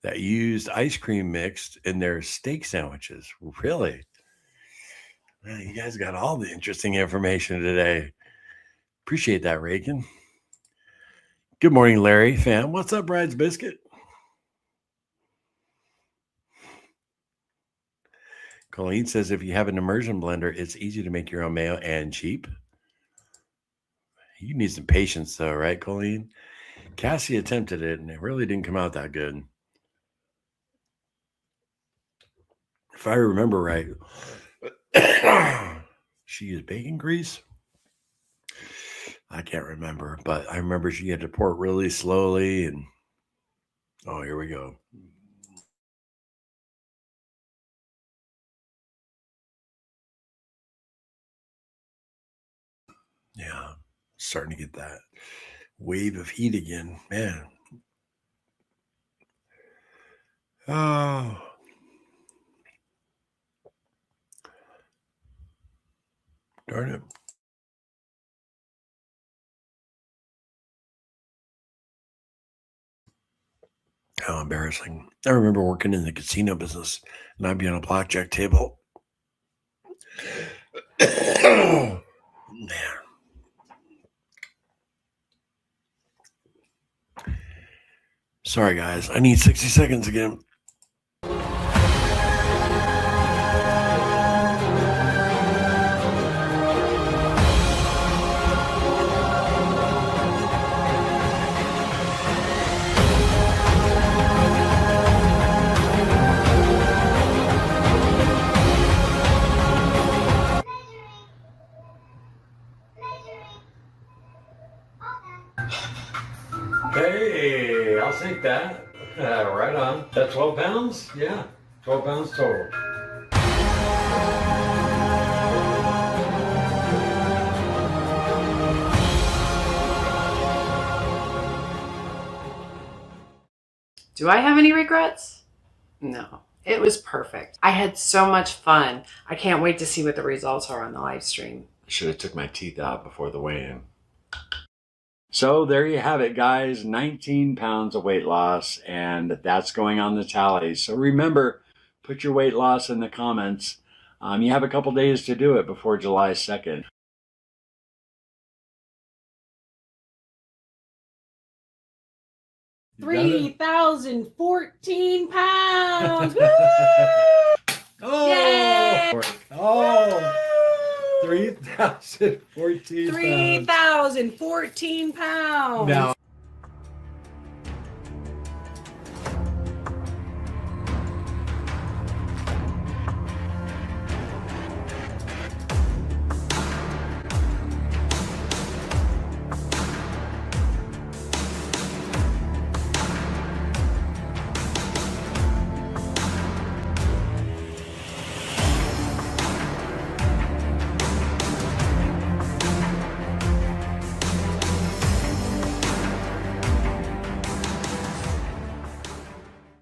that used ice cream mixed in their steak sandwiches. Really? Man, you guys got all the interesting information today. Appreciate that, Reagan. Good morning, Larry, fam. What's up, Bride's Biscuit? Colleen says if you have an immersion blender, it's easy to make your own mayo and cheap. You need some patience, though, right, Colleen? Cassie attempted it, and it really didn't come out that good. If I remember right, she used bacon grease. I can't remember, but I remember she had to pour it really slowly. And oh, here we go. Yeah, starting to get that wave of heat again, man. Oh, darn it. How embarrassing. I remember working in the casino business and I'd be on a blackjack table. Man. Sorry, guys. I need 60 seconds again. Hey, I'll take that. Right on. That 12 pounds? Yeah, 12 pounds total. Do I have any regrets? No. It was perfect. I had so much fun. I can't wait to see what the results are on the live stream. I should have took my teeth out before the weigh-in. So there you have it, guys. 19 pounds of weight loss, and that's going on the tally. So remember, put your weight loss in the comments. You have a couple days to do it before July 2nd. $3,014 pounds. Oh, Yay! oh, 3,014 3,014 pounds. Now,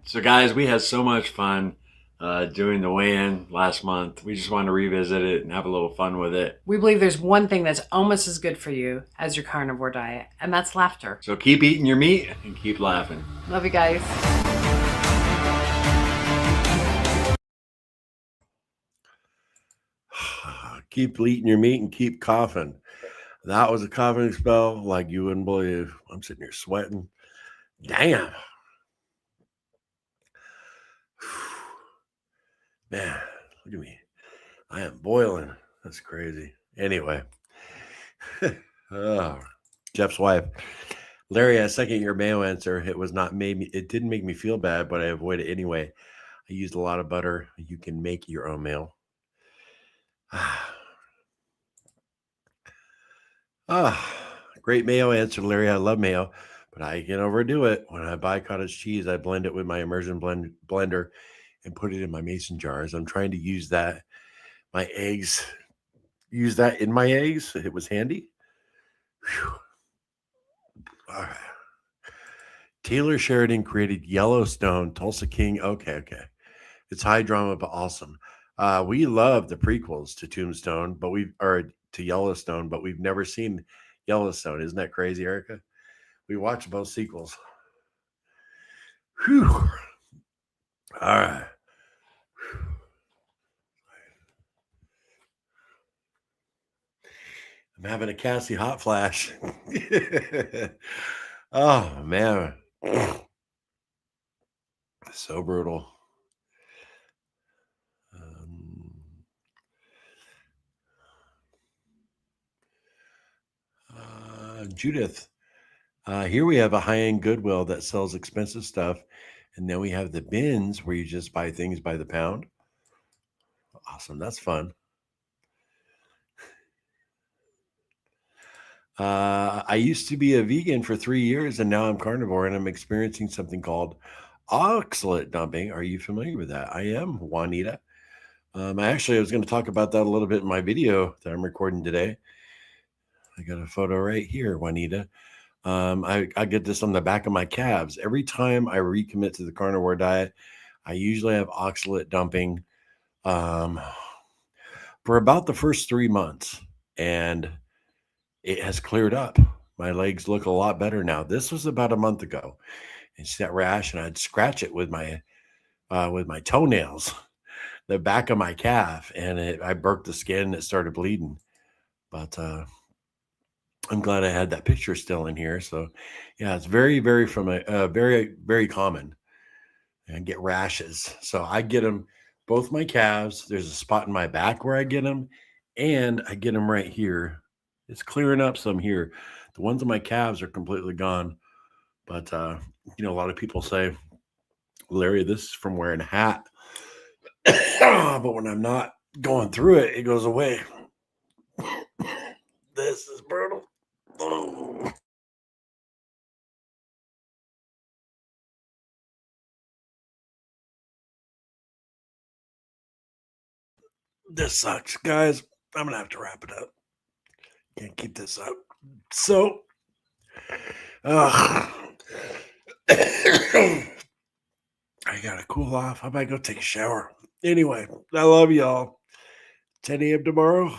So guys, we had so much fun doing the weigh-in last month. We just wanted to revisit it and have a little fun with it. We believe there's one thing that's almost as good for you as your carnivore diet, and that's laughter. So keep eating your meat and keep laughing. Love you guys. keep eating your meat and keep coughing. That was a coughing spell like you wouldn't believe. I'm sitting here sweating. Damn. Man, look at me. I am boiling. That's crazy. Anyway. Oh, Jeff's wife. Larry, I second your Mayo answer. It didn't make me feel bad, but I avoid it anyway. I used a lot of butter. You can make your own meal. Great Mayo answer, Larry. I love Mayo, but I can overdo it. When I buy cottage cheese, I blend it with my immersion blender and put it in my mason jars. I'm trying to use that in my eggs. It was handy. Whew. All right. Taylor Sheridan created Yellowstone, Tulsa King. Okay. It's high drama, but awesome. We love the prequels to Tombstone, to Yellowstone, but we've never seen Yellowstone. Isn't that crazy, Erica? We watched both sequels. Whew. All right. I'm having a Cassie hot flash. Oh, man. So brutal. Judith, Here we have a high-end Goodwill that sells expensive stuff. And then we have the bins where you just buy things by the pound. Awesome. That's fun. I used to be a vegan for 3 years and now I'm carnivore and I'm experiencing something called oxalate dumping. Are you familiar with that? I am, Juanita. I was going to talk about that a little bit in my video that I'm recording today. I got a photo right here, Juanita. I get this on the back of my calves. Every time I recommit to the carnivore diet, I usually have oxalate dumping for about the first 3 months. And it has cleared up. My legs look a lot better now. This was about a month ago. It's that rash, and I'd scratch it with my toenails, the back of my calf, and I broke the skin and it started bleeding. But I'm glad I had that picture still in here. So yeah, it's very, very very, very common and get rashes. So I get them both my calves. There's a spot in my back where I get them, and I get them right here. It's clearing up some here. The ones on my calves are completely gone. But a lot of people say, Larry, this is from wearing a hat. But when I'm not going through it, it goes away. This is brutal. This sucks, guys. I'm gonna have to wrap it up. Can't keep this up. So, I gotta cool off. I might go take a shower. Anyway, I love y'all. 10 a.m. tomorrow.